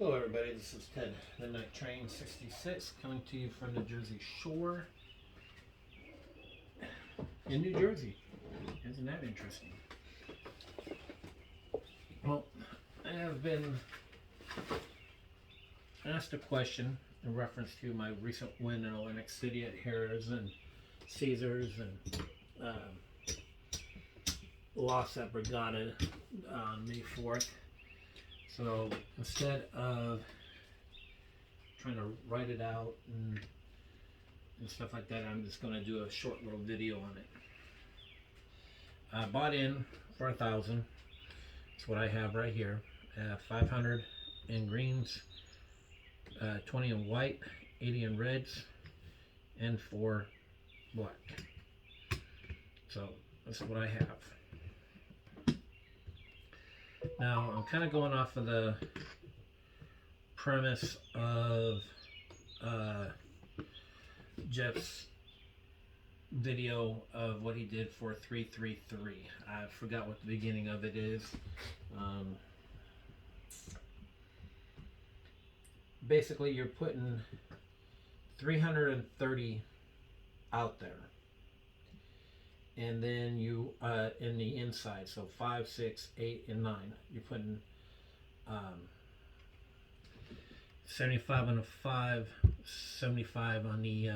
Hello everybody, this is Ted, Midnight Train 66, coming to you from the Jersey Shore in New Jersey. Isn't that interesting? Well, I have been asked a question in reference to my recent win in Atlantic City at Harrah's and Caesars and loss at Brigada on May 4th. So instead of trying to write it out and stuff like that, I'm just going to do a short little video on it. I bought in for 1,000. That's what I have right here. 500 in greens, 20 in white, 80 in reds, and 4 black. So that's what I have. Now, I'm kind of going off of the premise of Jeff's video of what he did for 333. I forgot what the beginning of it is. Basically, you're putting 330 out there. And then you in the inside, so 5, 6, 8, and 9, you're putting 75 on the 5, 75 on the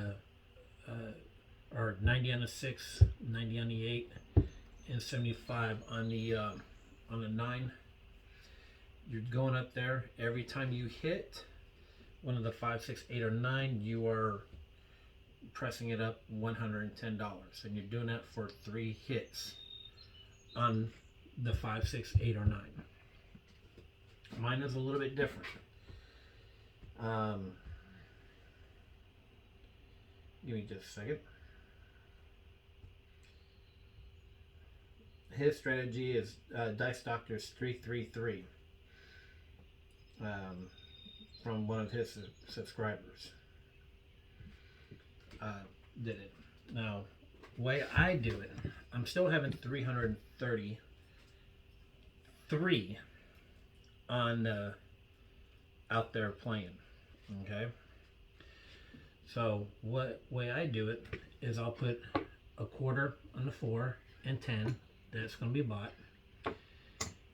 or 90 on the 6, 90 on the 8, and 75 on the 9. You're going up there. Every time you hit one of the 5, 6, 8, or 9, you are pressing it up $110, and you're doing that for 3 hits on the 5, 6, 8, or 9. Mine is a little bit different. Give me just a second. His strategy is Dice Doctor's 333 from one of his subscribers. Did it. Now, the way I do it, I'm still having 333 on out there playing. Okay. So what way I do it is I'll put a quarter on the 4 and 10 that's going to be bought.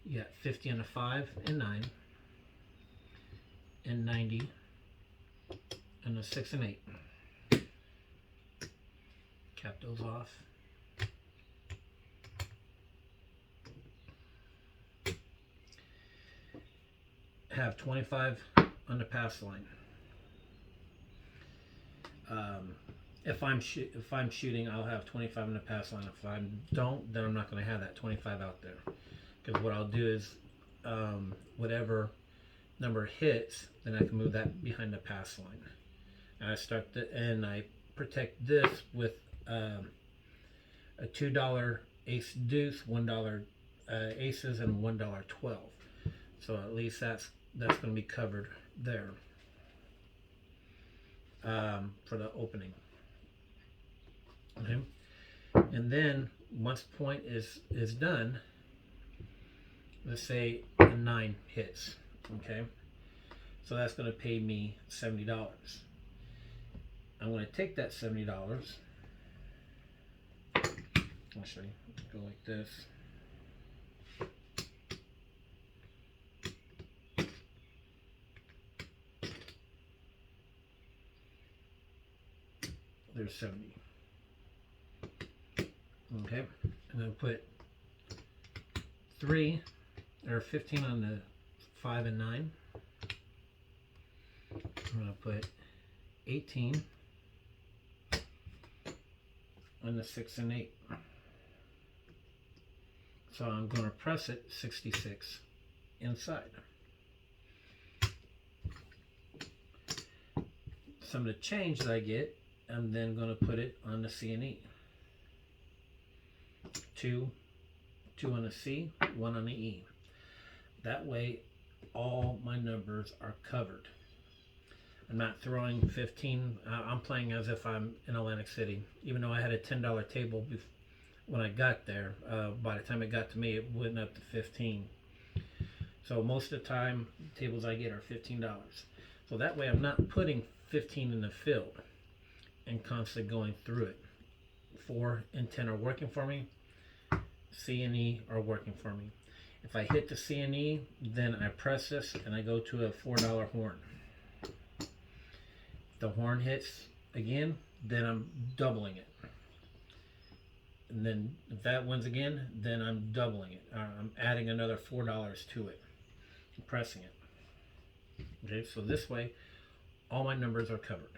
You got 50 on the 5 and 9, and 90 on the 6 and 8. Cap those off. Have 25 on the pass line. If I'm shooting, I'll have 25 on the pass line. If I don't, then I'm not going to have that 25 out there. Because what I'll do is, whatever number hits, then I can move that behind the pass line. And I protect this with a $2 ace deuce, $1 aces, and $1 12. So at least that's going to be covered there for the opening. Okay, and then once the point is done, let's say a 9 hits. Okay, so that's going to pay me $70. I'm going to take that $70. Actually, go like this. There's 70. Okay, and then put 3 or 15 on the 5 and 9. I'm going to put 18 on the 6 and 8. So I'm going to press it 66 inside. Some of the change that I get, I'm then going to put it on the C and E. 2 on the C, 1 on the E. That way, all my numbers are covered. I'm not throwing 15. I'm playing as if I'm in Atlantic City, even though I had a $10 table when I got there. By the time it got to me, it went up to 15. So most of the time, tables I get are $15. So that way I'm not putting 15 in the field and constantly going through it. 4 and 10 are working for me. C and E are working for me. If I hit the C and E, then I press this and I go to a $4 horn. If the horn hits again, then I'm doubling it. And then if that wins again, then I'm doubling it. I'm adding another $4 to it. I'm pressing it. Okay, so this way, all my numbers are covered.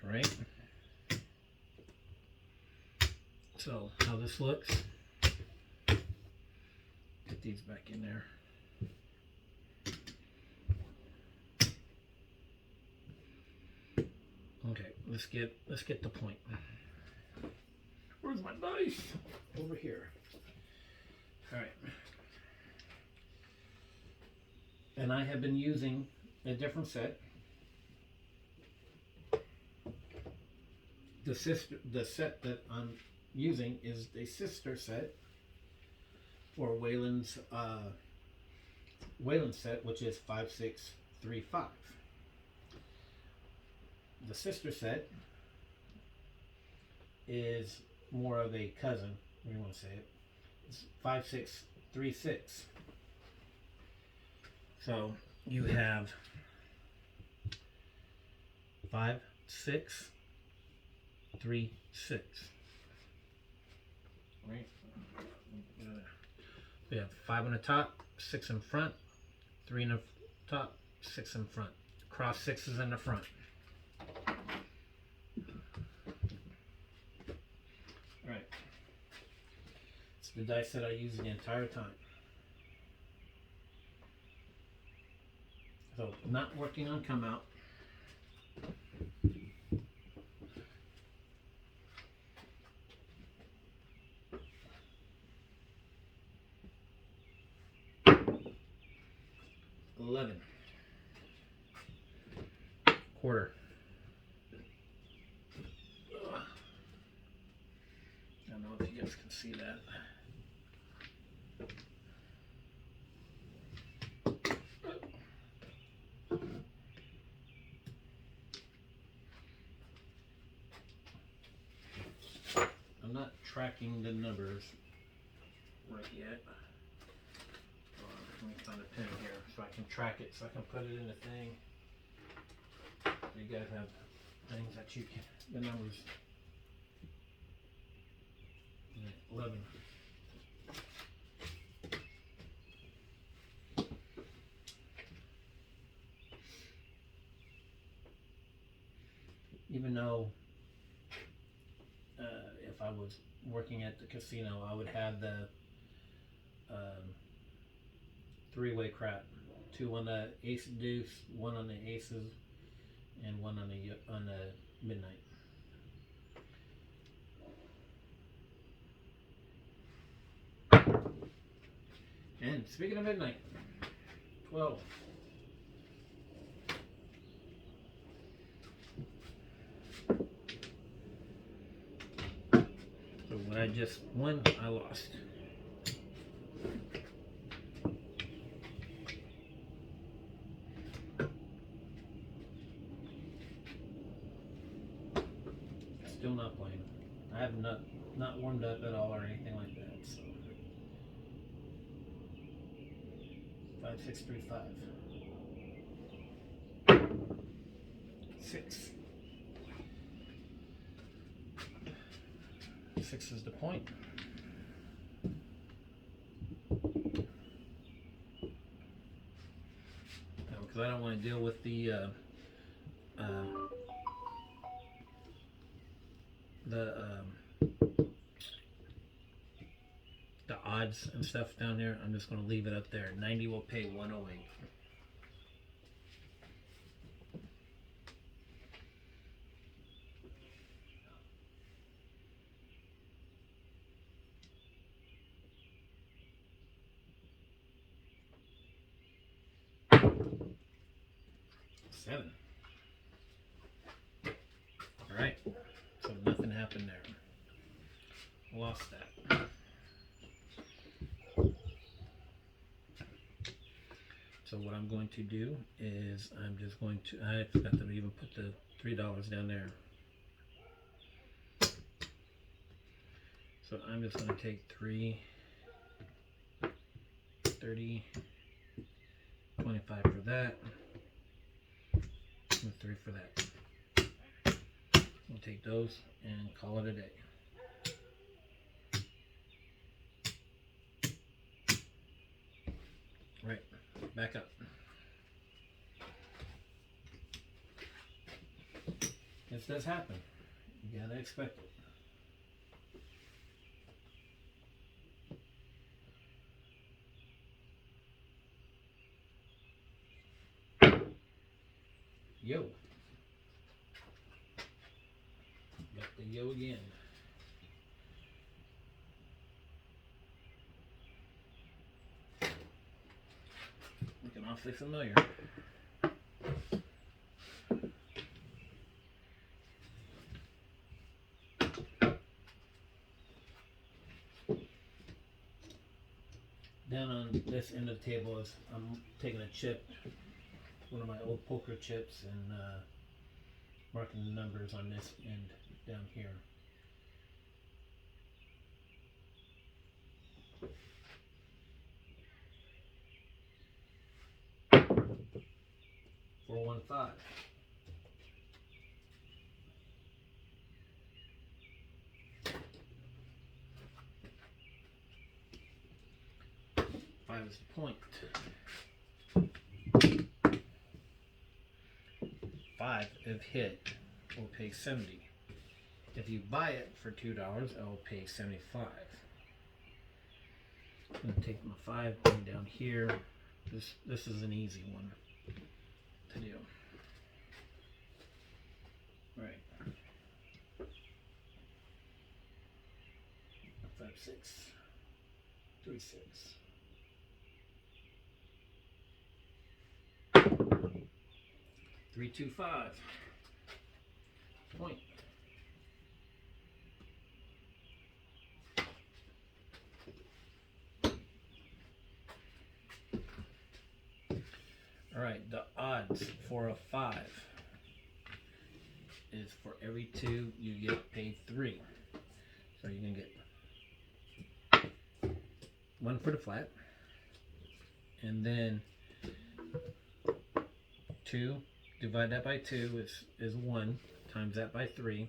All right. So how this looks. Get these back in there. Okay, let's get the point. Where's my dice? Over here. All right. And I have been using a different set. The set that I'm using is a sister set for Wayland's set, which is 5635. The sister set is more of a cousin. What do you want to say it? It's 5636. So you have 5636. Right? We have 5 on the top, 6 in front, 3 in the top, 6 in front. Cross 6s in the front. Alright. It's the dice that I use the entire time. So, not working on come out. Quarter. I don't know if you guys can see that. I'm not tracking the numbers right yet. Let me find a pen here so I can track it, so I can put it in the thing. You guys have things that you can, the numbers. 11. Even though if I was working at the casino, I would have the three-way crap. 2 on the ace deuce, 1 on the aces, and 1 on the midnight. And speaking of midnight, 12. So when I just won, I lost. Still not playing. I have not warmed up at all or anything like that. So 5635. 6. 6 is the point. Because I don't want to deal with the odds and stuff down there. I'm just going to leave it up there. 90 will pay 108. Seven. All right. So nothing happened there. Lost that. So what I'm going to do is I'm just going to, I forgot to even put the $3 down there. So I'm just going to take 3, 30, 25 for that, and 3 for that. We'll take those and call it a day. Right, back up. This does happen. You gotta expect it. Yo. Got the yo again. Looking awfully familiar. Down on this end of the table is I'm taking a chip, one of my old poker chips, and marking the numbers on this end down here. $415. Five is the point. 5, if hit, will pay 70. If you buy it for $2, I will pay 75. I'm going to take my 5, bring it down here. This is an easy one to do. Right. 5, 6, 3, 6. 3, 2, 5. Point. All right, the odds for a 5 is for every 2 you get paid 3. So you can get 1 for the flat, and then 2, divide that by 2 is 1, times that by 3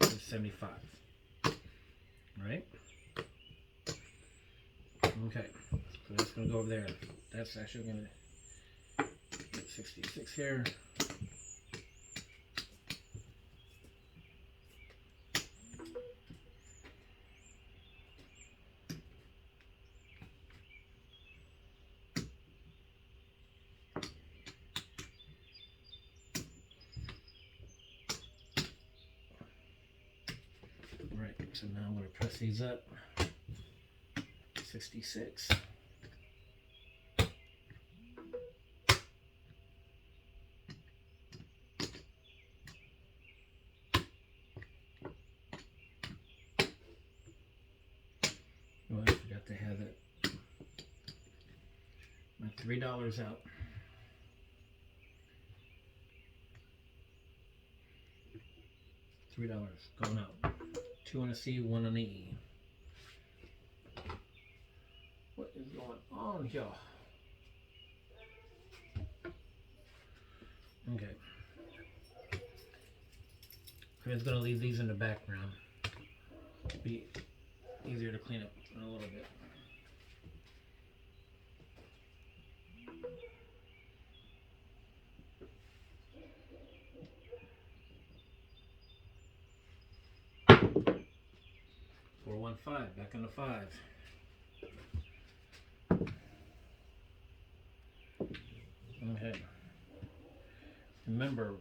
is 75. Right? Okay, so that's going to go over there. That's actually going to get 66 here. Right, so now I'm going to press these up. 66. Oh, I forgot to have it. My $3 out. $3 going out. 2 on a C, 1 on the E. What is going on here? Okay. I'm just going to leave these in the background. Be easier to clean up in a little bit. Back on the 5. Okay. Remember,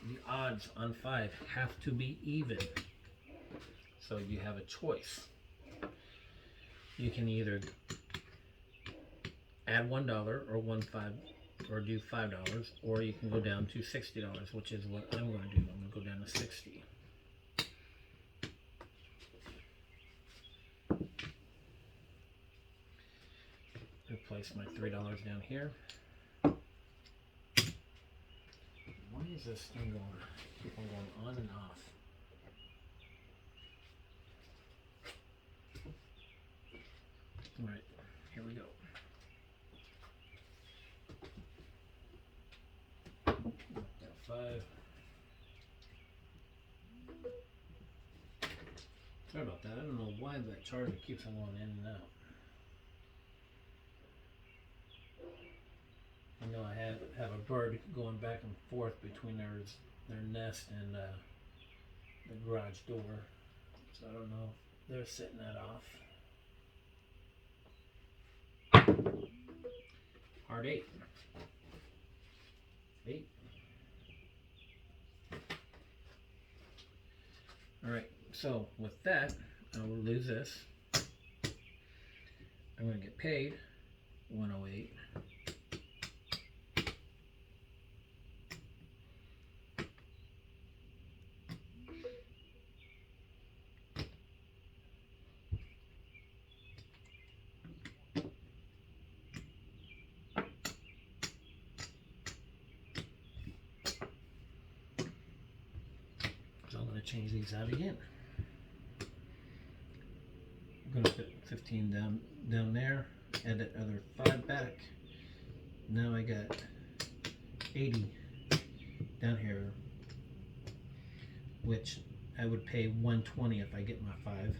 the odds on 5 have to be even. So you have a choice. You can either add $1 or 1.5 or do $5, or you can go down to $60, which is what I'm going to do. I'm going to go down to 60. place my $3 down here. Why is this thing keep on going on and off? Alright, here we go. Got 5. Sorry about that. I don't know why that charger keeps on going in and out. I know I have a bird going back and forth between their nest and the garage door, so I don't know if they're setting that off. Hard 8. 8. Alright, so with that, I will lose this. I'm going to get paid 108. So I'm going to change these out again. I'm going to put 15 down there, add that other 5 back. Now I got 80 down here, which I would pay 120 if I get my 5.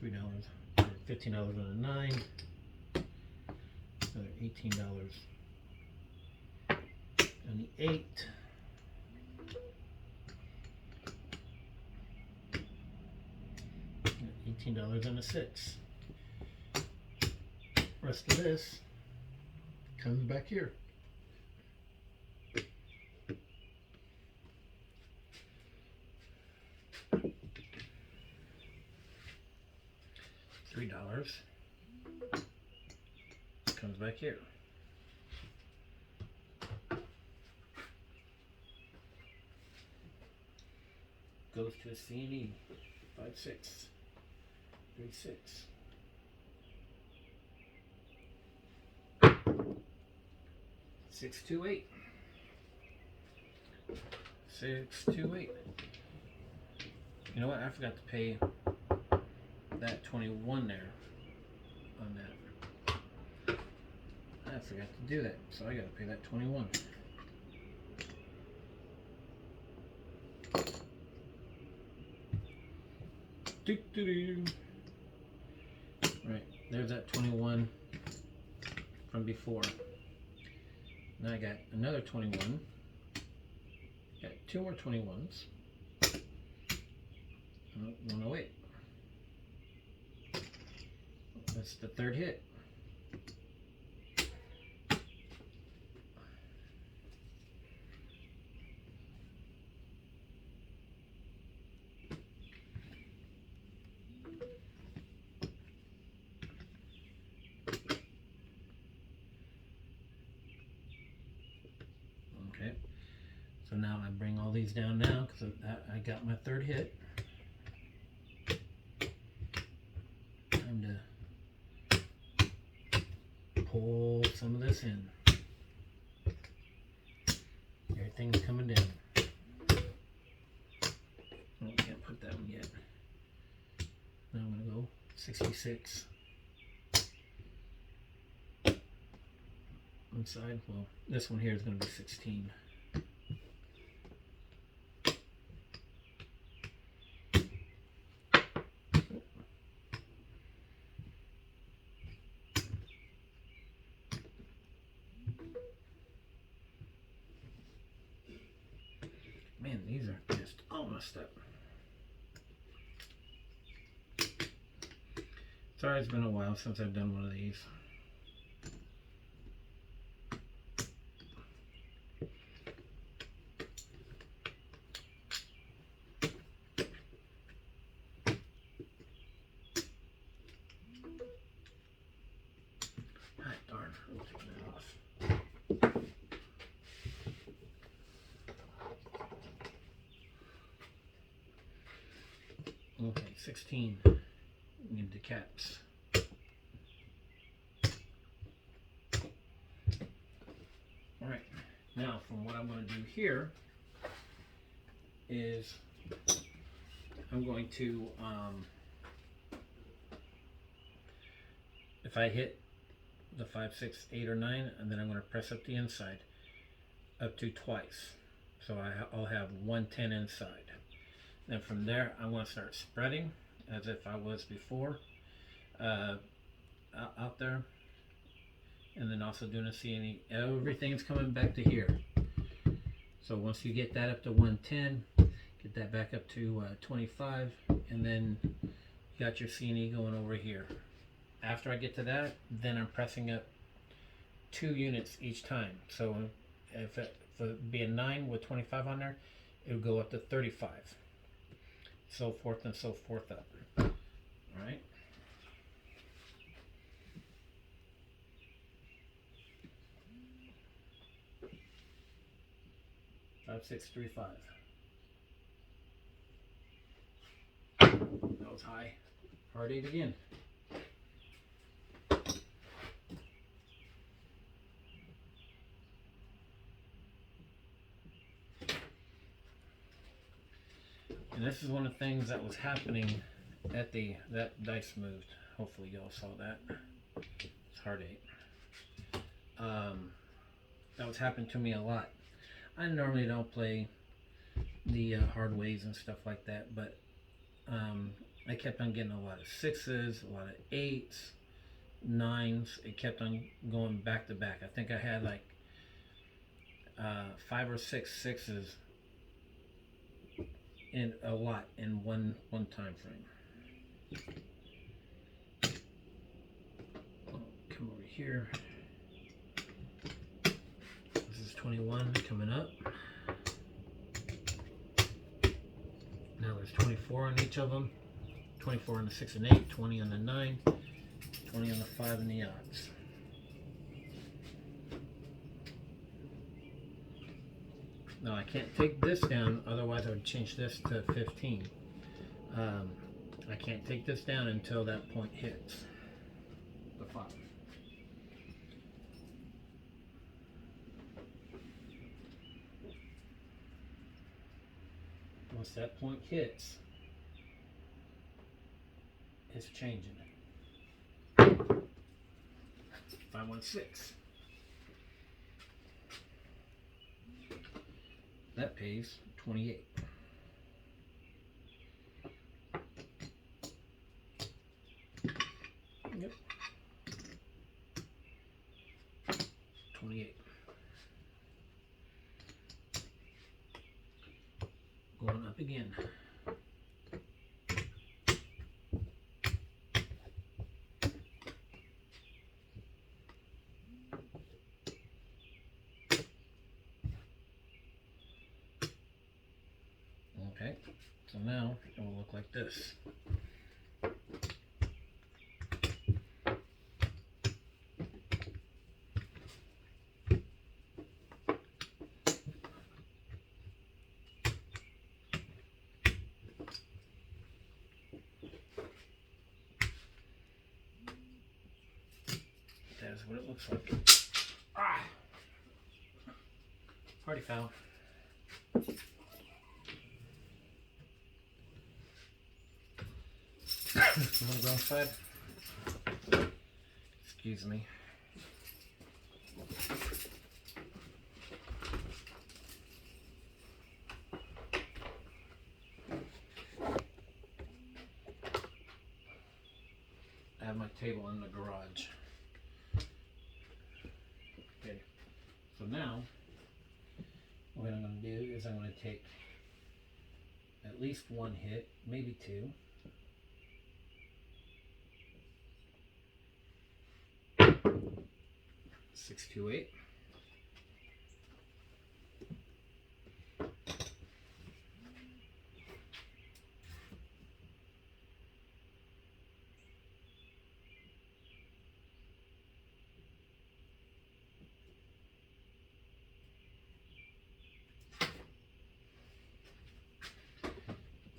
$3 or $15 on a 9, another $18 on the 8. $18 on a 6. Rest of this comes back here. $3 comes back here. Goes to a C&E 5636. 628. 628. You know what? I forgot to pay that 21 there on that. I forgot to do that, so I gotta pay that 21. Right, there's that 21 from before. Now I got another 21. Got 2 more 21s. 108. That's the 3rd hit. Okay, so now I bring all these down now because I got my 3rd hit. Time to pull some of this in. Everything's coming down. Oh, can't put that one yet. Now I'm gonna go 66. One side, well, this one here is going to be 16. Man, these are just all messed up. Sorry, it's been a while since I've done one of these. Darn, we'll take that off. Okay, 16 into caps. Now, from what I'm going to do here is I'm going to, if I hit the 5, 6, 8, or 9, and then I'm going to press up the inside up to twice. So I'll have 110 inside. Then from there, I'm going to start spreading as if I was before out there. And then also doing a CNE. Everything's coming back to here. So once you get that up to 110, get that back up to 25, and then you got your CNE going over here. After I get to that, then I'm pressing up 2 units each time. So if it be a 9 with 25 on there, it would go up to 35. So forth and so forth up. Alright. Five, 6, 3, 5. That was high. Hard 8 again. And this is one of the things that was happening at that dice moved. Hopefully y'all saw that. It's hard 8. That was happening to me a lot. I normally don't play the hard ways and stuff like that, but I kept on getting a lot of 6s, a lot of 8s, 9s. It kept on going back to back. I think I had like 5 or 6 6s in a lot in one time frame. Come over here. This is 21 coming up. Now there's 24 on each of them. 24 on the 6 and 8, 20 on the 9, 20 on the 5 and the odds. Now I can't take this down, otherwise I would change this to 15. I can't take this down until that point hits the 5. Once that point hits, it's changing it. 516. That pays 28. Yep. 28. Going up again. Okay, so now it will look like this. That's what it looks like. Ah! Party foul. You want to go inside? Excuse me. I have my table in the garage. Okay, so now what I'm going to do is I'm going to take at least 1 hit, maybe 2. Six, 2, 8.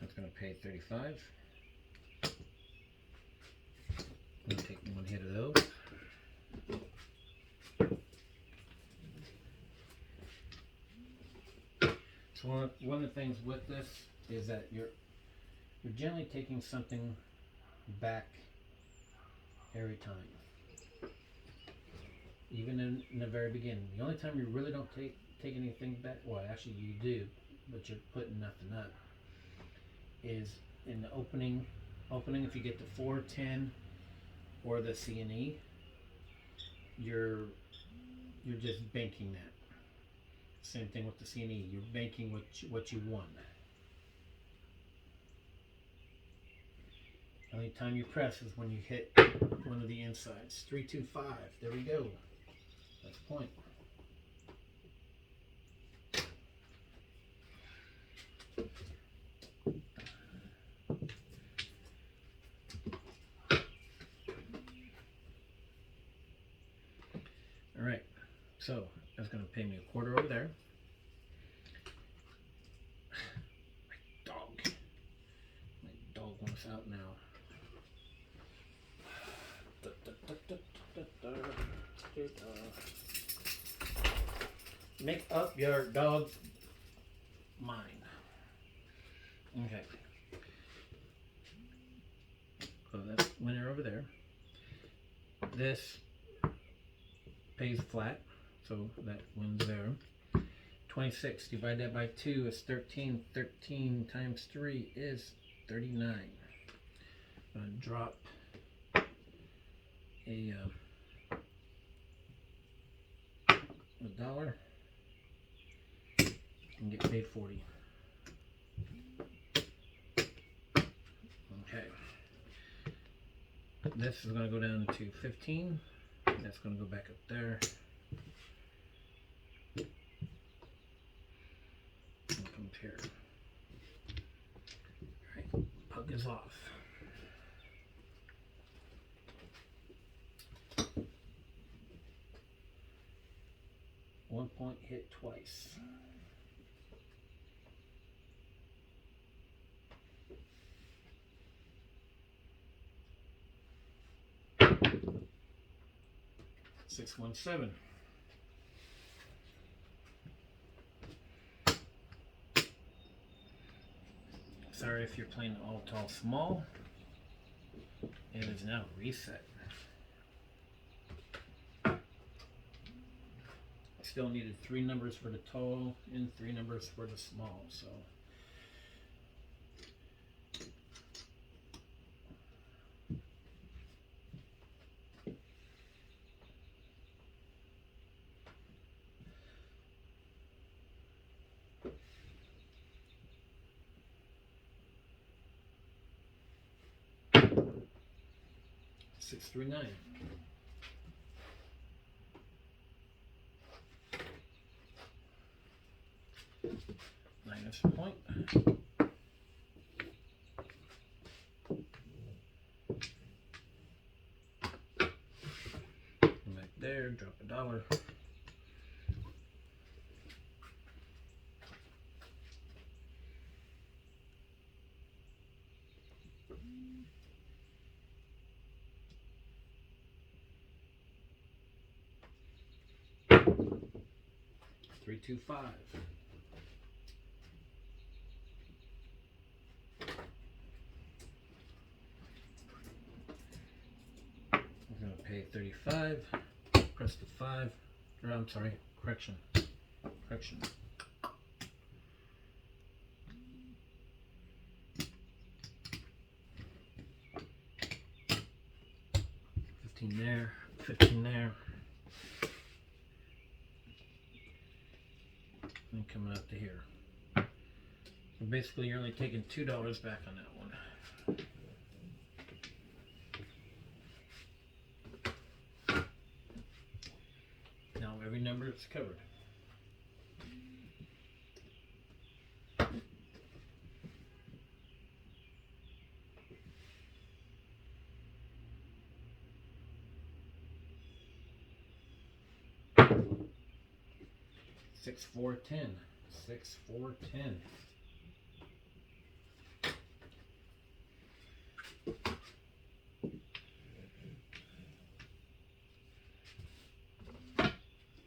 That's going to pay 35. I'm going to take 1 hit of those. So one of the things with this is that you're generally taking something back every time. Even in the very beginning. The only time you really don't take anything back, well actually you do, but you're putting nothing up, is in the opening if you get the 410 or the C&E, you're just banking that. Same thing with the C&E, you're banking what you won. The only time you press is when you hit one of the insides. 325, there we go. That's point. Alright, so that's going to pay me a quarter over there. My dog wants out now. Make up your dog's mind. Okay. So that's winner over there. This pays flat, so that wins there. 26, divide that by 2 is 13. 13 times 3 is 39. I'm going to drop a dollar and get paid 40. Okay. This is going to go down to 15. That's going to go back up there. And comes here. Alright, puck is off. One point hit twice. Six, 1, 7. Sorry if you're playing all tall small. It is now reset. Still needed 3 numbers for the tall and 3 numbers for the small, so 639. Minus a point. Come back there, drop a dollar. Three, 2, 5. We're going to pay 35. Press the 5. Or I'm sorry, correction. 15 there, 15 there. And coming up to here. So basically you're only taking $2 back on that one. Now every number is covered. Six, 4, 10. 6, 4, 10.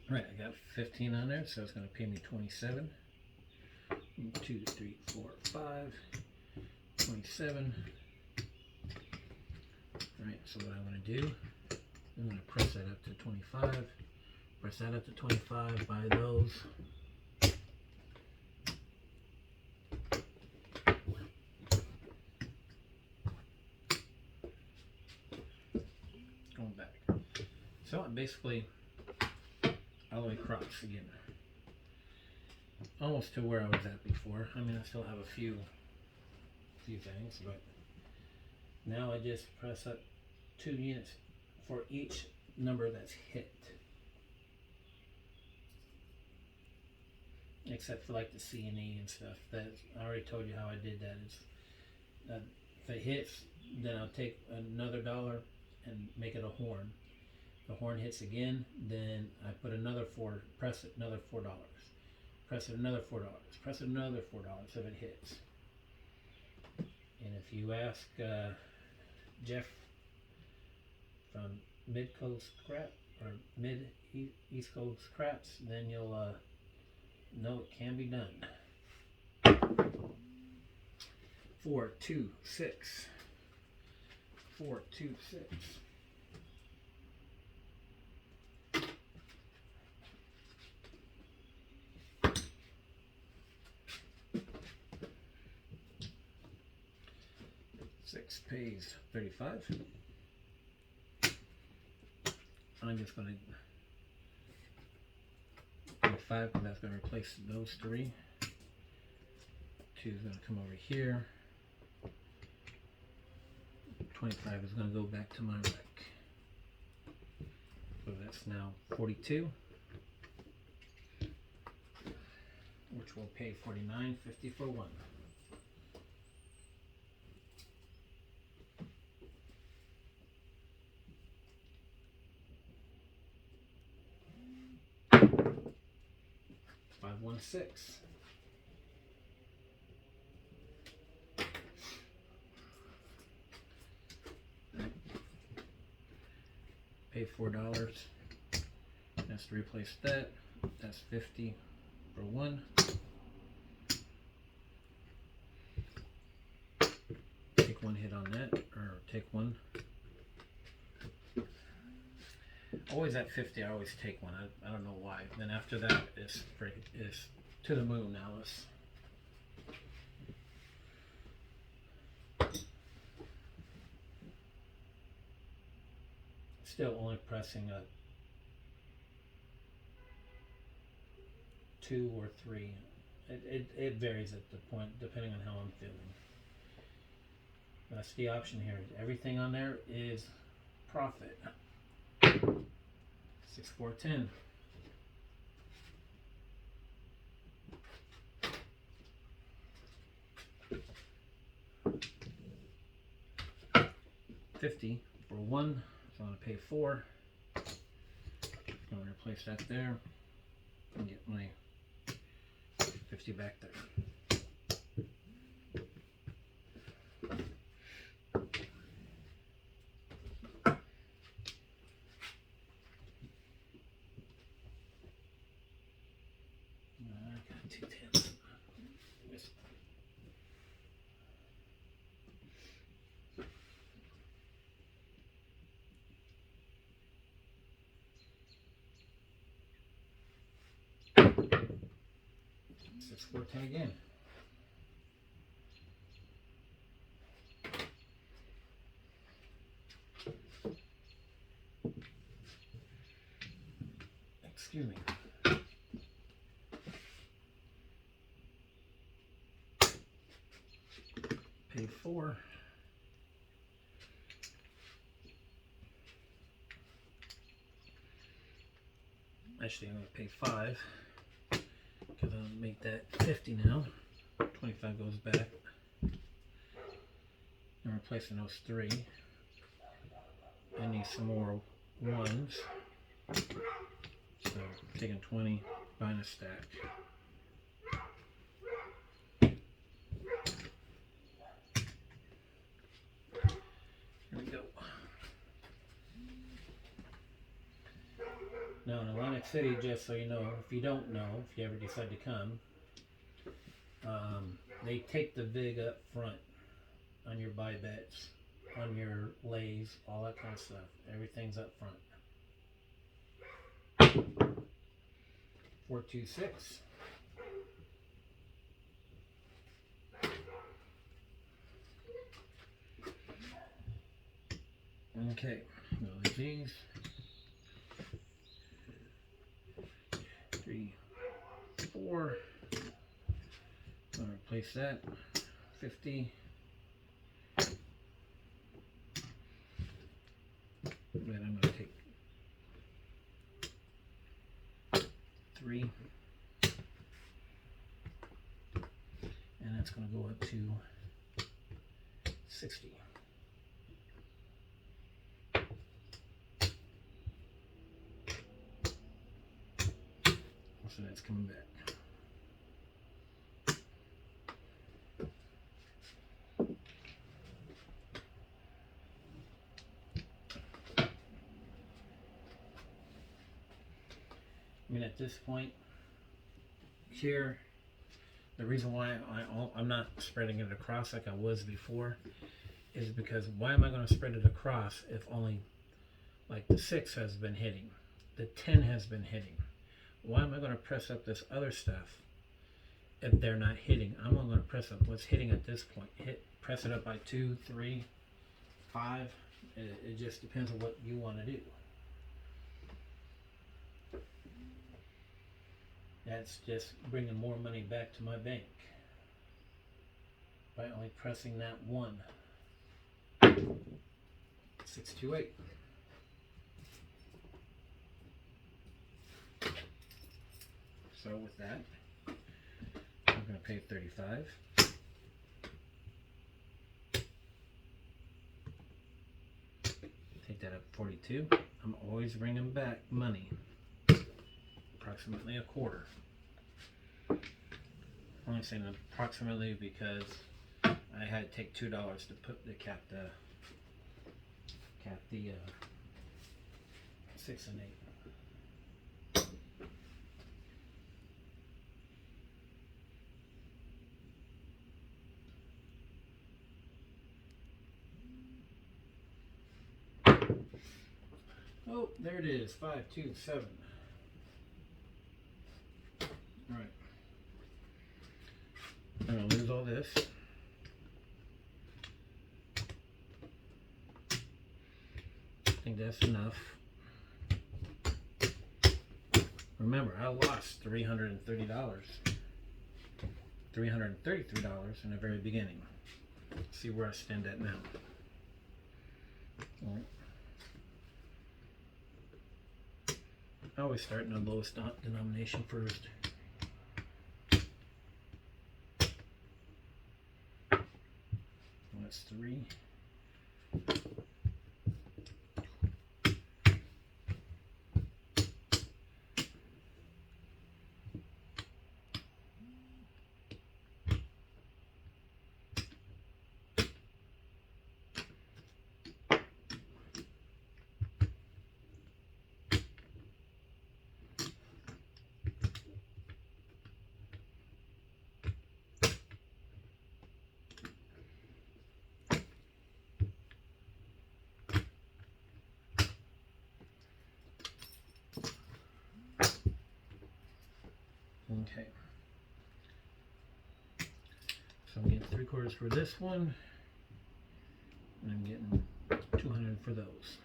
Alright, I got 15 on there, so it's going to pay me 27. 1, 2, 3, 4, 5, 27. Alright, so what I'm going to do, I'm going to press that up to 25. Press that up to 25 by those. Going back. So I'm basically all the way across again. Almost to where I was at before. I mean, I still have a few things, but now I just press up 2 units for each number that's hit. Except for like the C and E and stuff. That I already told you how I did that. It's if it hits, then I'll take another dollar and make it a horn. The horn hits again, then I put another press it another $4. Press it another $4. Press it another $4 if it hits. And if you ask Jeff from Mid Coast Crap or Mid East Coast Craps, then you'll know it can be done. 4, 2, 6. 4, 2, 6. Six pays 35. I'm just going to do 5 because that's going to replace those 3. 2 is going to come over here. 25 is going to go back to my rack. So that's now 42, which will pay $49.50 for 1. $516. Pay $4. That's to replace that. That's 50 for 1. Take 1 hit on that, or take 1. Always at 50, I always take 1. I don't know why. Then after that, it's to the moon now. Still only pressing a 2 or 3. It varies at the point depending on how I'm feeling. That's the option here. Everything on there is profit. 6, 4, 10. $50 for 1. So I'm going to pay 4. I'm going to replace that there and get my 50 back there. I got 2 10s. Six, 4, 10 again. Excuse me. Pay 4. Actually, I'm going to pay 5 because I'll make that 50 now. 25 goes back. I'm replacing those 3. I need some more 1s. So taking 20, buying a stack. Here we go. Now in Atlantic City, just so you know, if you don't know, if you ever decide to come, They take the vig up front on your buy bets, on your lays, all that kind of stuff. Everything's up front. 426. Okay, those G's. 3, 4. I'll replace that. 50. Then I'm going to take 3. And that's going to go up to 60. So that's coming back. I mean, at this point here, the reason why I'm not spreading it across like I was before is because why am I going to spread it across if only like the 6 has been hitting, the 10 has been hitting? Why am I going to press up this other stuff if they're not hitting? I'm only going to press up what's hitting at this point. Press it up by 2, 3, 5. It just depends on what you want to do. That's just bringing more money back to my bank by only pressing that one. 628. So with that, I'm going to pay 35. Take that up 42. I'm always bringing back money. Approximately a quarter. I'm only saying approximately because I had to take $2 to put the cap the 6 and 8. Oh, there it is. 527. All right. I'm gonna lose all this. I think that's enough. Remember, I lost $330, $333 in the very beginning. Let's see where I stand at now. All right. I always start in the lowest denomination first. That's 3. Okay. So I'm getting 3/4 for this one, and I'm getting 200 for those.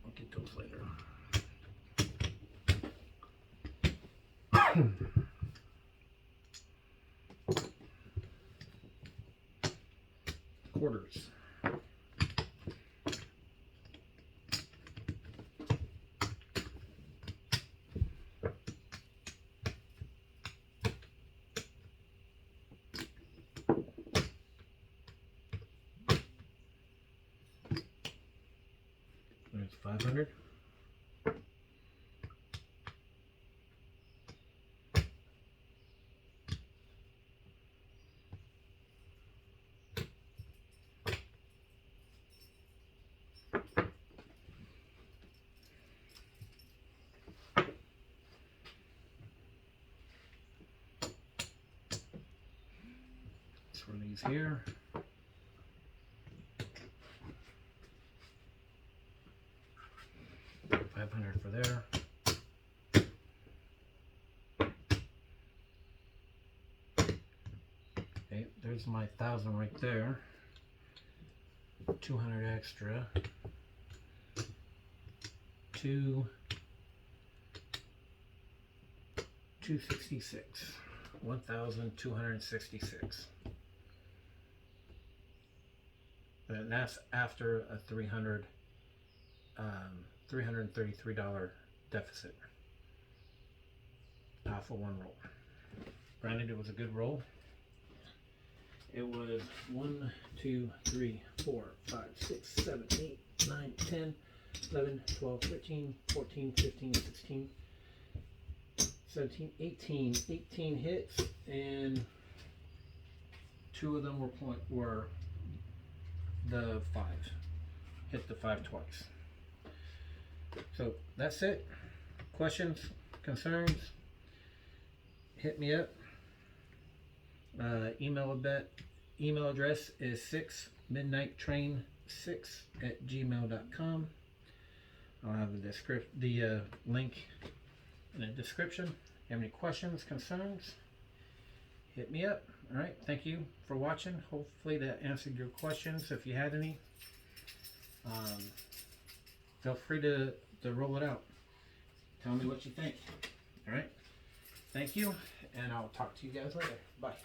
I'll get those later. Quarters. There's 500. for these here. $500 for there. Okay, there's my 1,000 right there. 200 extra. 266. 1,266. And that's after a $333 deficit for one roll. Granted, it was a good roll. It was 1, 2, 3, 4, 5, 6, 7, 8, 9, 10, 11, 12, 13, 14, 15, 16, 17, 18 hits, and 2 of them were the 5. Hit the 5 twice. So that's it. Questions, concerns, hit me up. Email address is 6midnighttrain6@gmail.com. I'll have the link in the description. If you have any questions, concerns, hit me up. All right, thank you for watching. Hopefully that answered your questions. If you had any, feel free to roll it out. Tell me what you think. All right, thank you, and I'll talk to you guys later. Bye.